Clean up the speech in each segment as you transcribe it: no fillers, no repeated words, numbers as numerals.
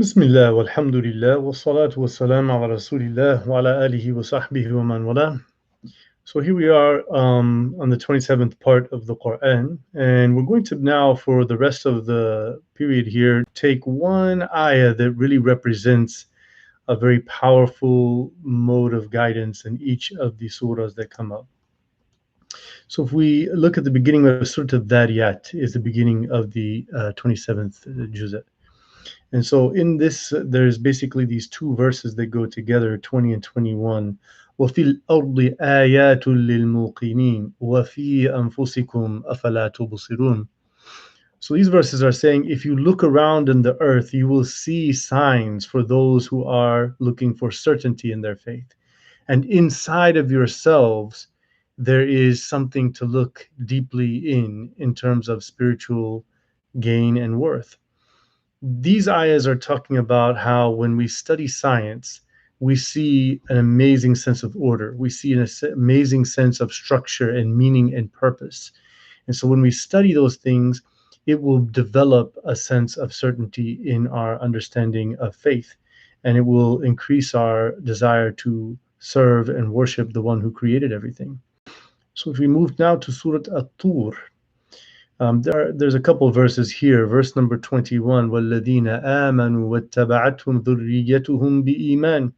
Bismillah, walhamdulillah, wassalatu wassalamu ala rasulillah wa ala alihi wa sahbihi wa man wala. So here we are on the 27th part of the Qur'an, and we're going to now, for the rest of the period here, take one ayah that really represents a very powerful mode of guidance in each of the surahs that come up. So if we look at the beginning of Surah Al-Dhariyat, is the beginning of the 27th juz'ah. And so in this, there's basically these two verses that go together, 20 and 21. وَفِي الْأَرْضِ آيَاتٌ لِلْمُوقِنِينَ وَفِي أَنفُسِكُمْ أَفَلَا تُبْصِرُونَ. So these verses are saying, if you look around in the earth, you will see signs for those who are looking for certainty in their faith. And inside of yourselves, there is something to look deeply in terms of spiritual gain and worth. These ayahs are talking about how when we study science, we see an amazing sense of order. We see an amazing sense of structure and meaning and purpose. And so when we study those things, it will develop a sense of certainty in our understanding of faith. And it will increase our desire to serve and worship the one who created everything. So if we move now to Surah At-Tur, there's a couple of verses here. Verse number 21, وَالَّذِينَ آمَنُوا وَاتَّبَعَتْهُمْ ذُرِّيَّتُهُم بِإِيمَانٍ.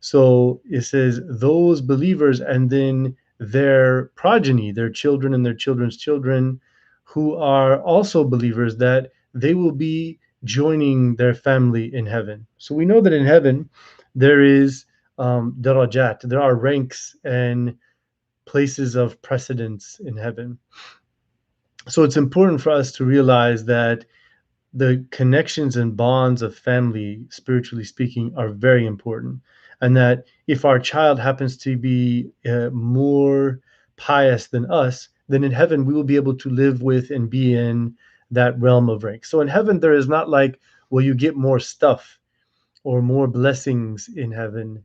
So it says those believers and then their progeny, their children and their children's children, who are also believers, that they will be joining their family in heaven. So we know that in heaven there is darajat, there are ranks and places of precedence in heaven. So it's important for us to realize that the connections and bonds of family, spiritually speaking, are very important. And that if our child happens to be more pious than us, then in heaven we will be able to live with and be in that realm of rank. So in heaven, there is not like, well, you get more stuff or more blessings in heaven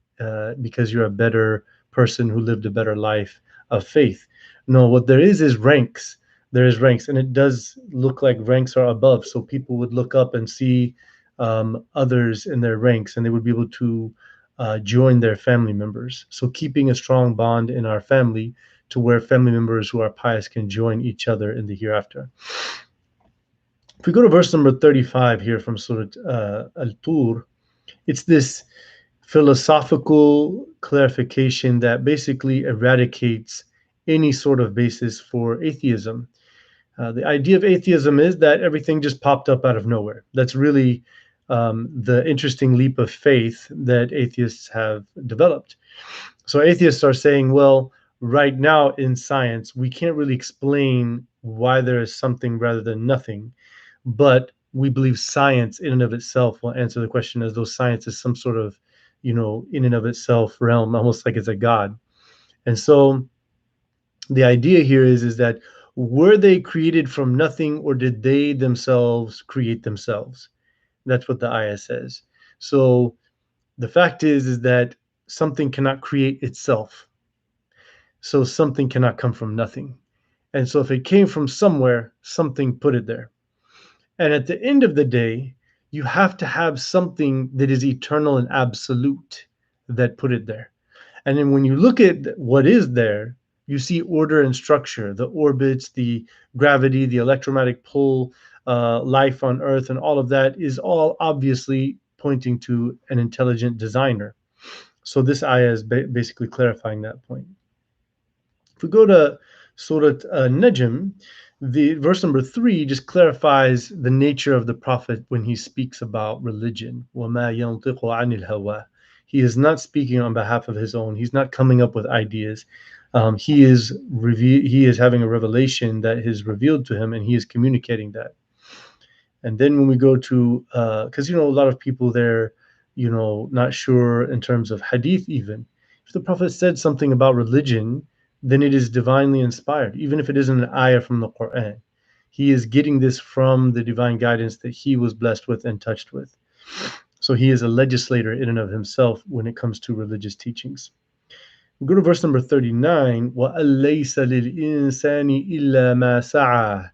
because you're a better person who lived a better life of faith. No, what there is ranks. There is ranks, and it does look like ranks are above. So people would look up and see others in their ranks, and they would be able to join their family members. So keeping a strong bond in our family to where family members who are pious can join each other in the hereafter. If we go to verse number 35 here from Surah Al-Tur, it's this philosophical clarification that basically eradicates any sort of basis for atheism. The idea of atheism is that everything just popped up out of nowhere. That's really the interesting leap of faith that atheists have developed. So atheists are saying, well, right now in science, we can't really explain why there is something rather than nothing, but we believe science in and of itself will answer the question, as though science is some sort of, in and of itself realm, almost like it's a god. And so the idea here is that were they created from nothing, or did they themselves create themselves? That's what the ayah says. So the fact is that something cannot create itself. So something cannot come from nothing. And so if it came from somewhere, something put it there. And at the end of the day, you have to have something that is eternal and absolute that put it there. And then when you look at what is there, you see order and structure, the orbits, the gravity, the electromagnetic pull, life on Earth, and all of that is all obviously pointing to an intelligent designer. So this ayah is basically clarifying that point. If we go to Surah Najm, the verse number 3 just clarifies the nature of the Prophet when he speaks about religion. وَمَا يَنطِقُ عَنِ الْهَوَىٰ. He is not speaking on behalf of his own. He's not coming up with ideas. He is having a revelation that is revealed to him, and he is communicating that. And then when we go to, because a lot of people there, not sure in terms of hadith even. If the Prophet said something about religion, then it is divinely inspired, even if it isn't an ayah from the Qur'an. He is getting this from the divine guidance that he was blessed with and touched with. So he is a legislator in and of himself when it comes to religious teachings. We go to verse number 39. وَأَلَّيْسَ لِلْإِنسَانِ إِلَّا مَا سَعَىٰ.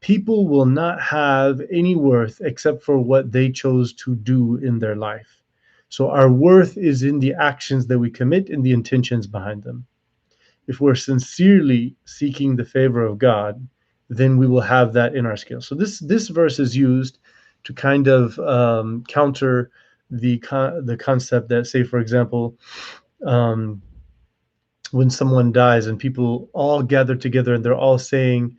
people will not have any worth except for what they chose to do in their life. So our worth is in the actions that we commit and the intentions behind them. If we're sincerely seeking the favor of God, then we will have that in our scale. So this verse is used to kind of counter the concept that, say, for example, um, when someone dies and people all gather together and they're all saying,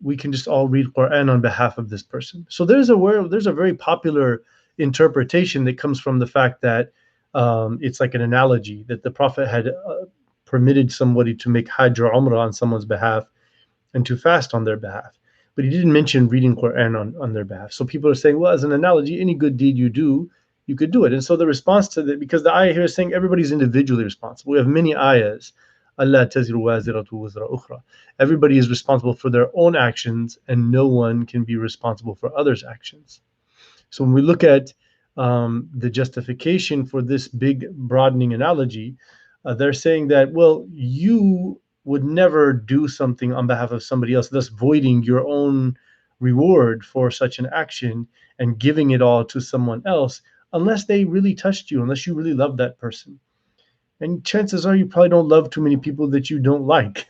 we can just all read Quran on behalf of this person. So there's a very popular interpretation that comes from the fact that it's like an analogy that the Prophet had permitted somebody to make Hajj or Umrah on someone's behalf and to fast on their behalf. But he didn't mention reading Quran on their behalf. So people are saying, well, as an analogy, any good deed you do, you could do it. And so the response to that, because the ayah here is saying everybody's individually responsible. We have many ayahs. Allah taziru waziratu wazra ukhra. Everybody is responsible for their own actions, and no one can be responsible for others' actions. So when we look at the justification for this big broadening analogy, they're saying that, well, you would never do something on behalf of somebody else, thus voiding your own reward for such an action and giving it all to someone else, unless they really touched you, unless you really love that person. And chances are you probably don't love too many people that you don't like.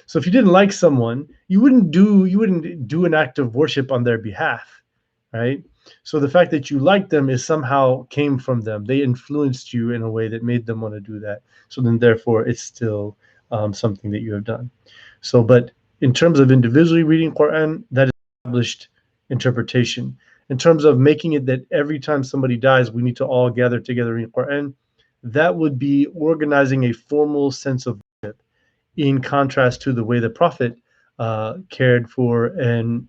So if you didn't like someone, you wouldn't do an act of worship on their behalf, right? So the fact that you like them is somehow came from them. They influenced you in a way that made them want to do that. So then therefore it's still something that you have done. So, but in terms of individually reading Quran, that is established interpretation. In terms of making it that every time somebody dies, we need to all gather together in Quran, that would be organizing a formal sense of worship, in contrast to the way the Prophet cared for and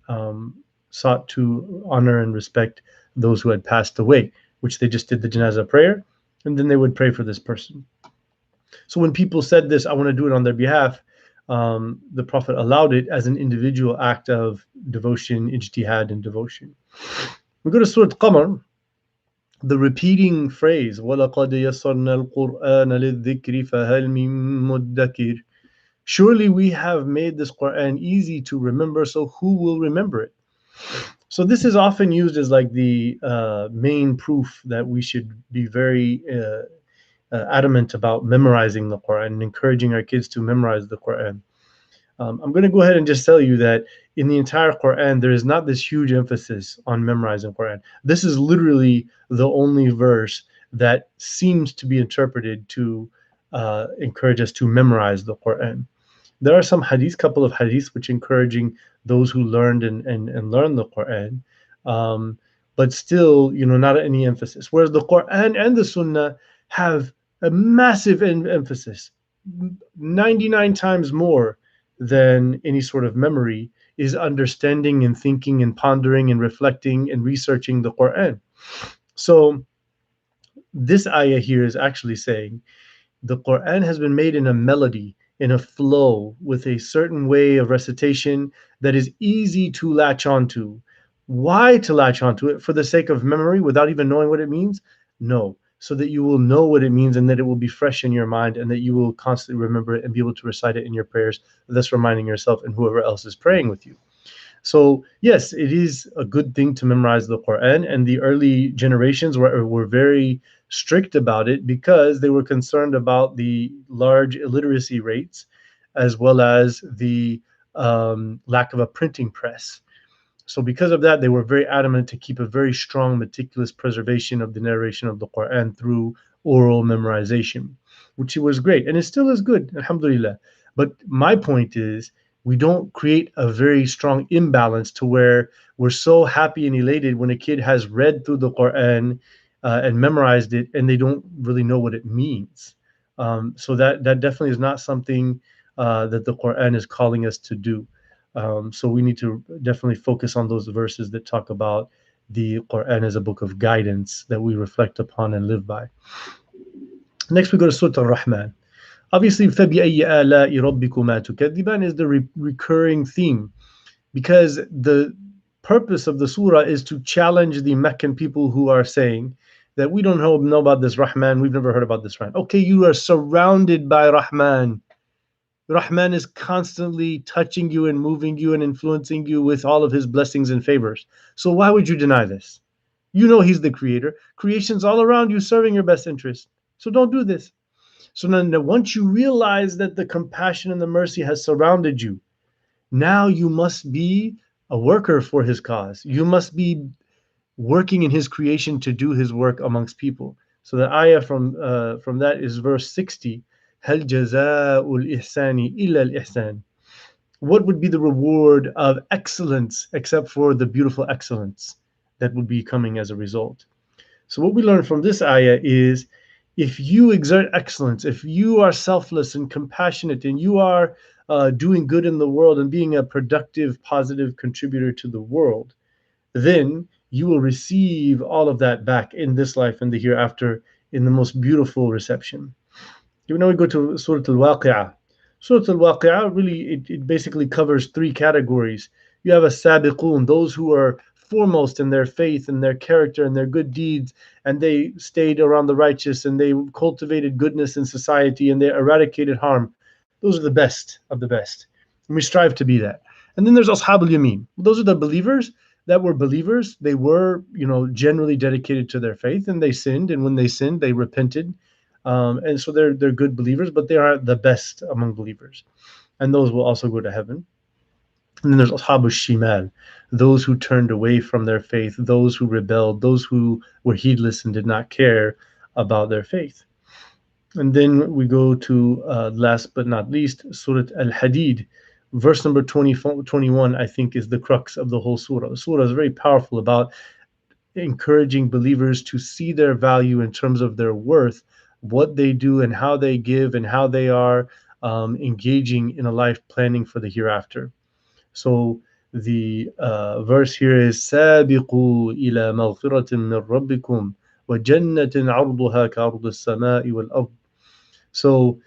sought to honor and respect those who had passed away, which they just did the janazah prayer, and then they would pray for this person. So when people said this, I want to do it on their behalf, the Prophet allowed it as an individual act of devotion, ijtihad, and devotion. We go to Surah Qamar, the repeating phrase, وَلَقَدْ يَسَّرْنَا الْقُرْآنَ لِلذِّكْرِ فَهَلْ مِن مُدَّكِرٍ. Surely we have made this Quran easy to remember, so who will remember it? So this is often used as like the main proof that we should be very adamant about memorizing the Quran and encouraging our kids to memorize the Quran. I'm going to go ahead and just tell you that in the entire Quran, there is not this huge emphasis on memorizing Quran. This is literally the only verse that seems to be interpreted to encourage us to memorize the Quran. There are some hadiths, couple of hadiths, which encouraging those who learned and learned the Quran, but still, not any emphasis. Whereas the Quran and the Sunnah have a massive emphasis, 99 times more than any sort of memory, is understanding and thinking and pondering and reflecting and researching the Quran. So this ayah here is actually saying the Quran has been made in a melody, in a flow, with a certain way of recitation that is easy to latch onto. Why to latch onto it? For the sake of memory without even knowing what it means? No. So that you will know what it means and that it will be fresh in your mind and that you will constantly remember it and be able to recite it in your prayers, thus reminding yourself and whoever else is praying with you. So yes, it is a good thing to memorize the Quran, and the early generations were very strict about it because they were concerned about the large illiteracy rates as well as the lack of a printing press. So because of that, they were very adamant to keep a very strong, meticulous preservation of the narration of the Quran through oral memorization, which was great. And it still is good, alhamdulillah. But my point is, we don't create a very strong imbalance to where we're so happy and elated when a kid has read through the Quran and memorized it, and they don't really know what it means. So that definitely is not something that the Quran is calling us to do. So we need to definitely focus on those verses that talk about the Quran as a book of guidance that we reflect upon and live by. Next, we go to Surah Al-Rahman. Obviously, فَبِأَيِّ آلَاءِ رَبِّكُمَا تُكَذِّبَانِ is the recurring theme, because the purpose of the surah is to challenge the Meccan people who are saying that we don't know about this Rahman, we've never heard about this Rahman. Okay, you are surrounded by Rahman. Rahman is constantly touching you and moving you and influencing you with all of his blessings and favors. So why would you deny this? You know he's the creator. Creation's all around you serving your best interest. So don't do this. So then once you realize that the compassion and the mercy has surrounded you, now you must be a worker for his cause. You must be working in his creation to do his work amongst people. So the ayah from that is verse 60. هل جزاء الإحسان إلا الإحسان. What would be the reward of excellence except for the beautiful excellence that would be coming as a result? So what we learn from this ayah is, if you exert excellence, if you are selfless and compassionate, and you are doing good in the world and being a productive, positive contributor to the world, then you will receive all of that back in this life and the hereafter in the most beautiful reception. Now we go to Surah Al-Waqi'ah. Surah Al-Waqi'ah really, it basically covers three categories. You have a sabiqun, those who are foremost in their faith and their character and their good deeds, and they stayed around the righteous and they cultivated goodness in society and they eradicated harm. Those are the best of the best. And we strive to be that. And then there's Ashabul Yameen. Those are the believers that were believers. They were, generally dedicated to their faith, and they sinned. And when they sinned, they repented. And so they're good believers, but they are the best among believers. And those will also go to heaven. And then there's Ashabu Shimal, those who turned away from their faith, those who rebelled, those who were heedless and did not care about their faith. And then we go to last but not least, Surah Al-Hadid. Verse number 21, I think, is the crux of the whole surah. The surah is very powerful about encouraging believers to see their value in terms of their worth, what they do and how they give and how they are engaging in a life planning for the hereafter. So the verse here is سابقوا إلى مغفرة من ربكم وجنة عرضها كعرض السماء والأرض. So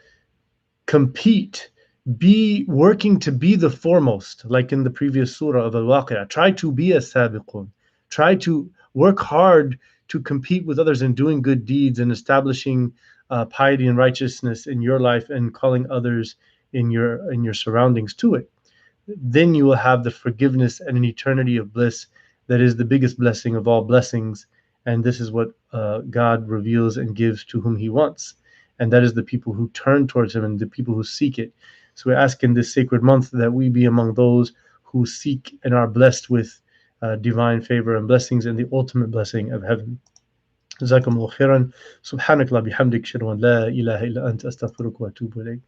compete, be working to be the foremost, like in the previous surah of Al-Waqi'ah. Try to be a sabiqun. Try to work hard to compete with others in doing good deeds and establishing piety and righteousness in your life and calling others in your surroundings to it. Then you will have the forgiveness and an eternity of bliss that is the biggest blessing of all blessings. And this is what God reveals and gives to whom he wants. And that is the people who turn towards him and the people who seek it. So we ask in this sacred month that we be among those who seek and are blessed with divine favor and blessings and the ultimate blessing of heaven. جزاكم الله خيرا. سبحانك لا بحمدك أشهد أن لا إله إلا أنت أستغفرك وأتوب إليك.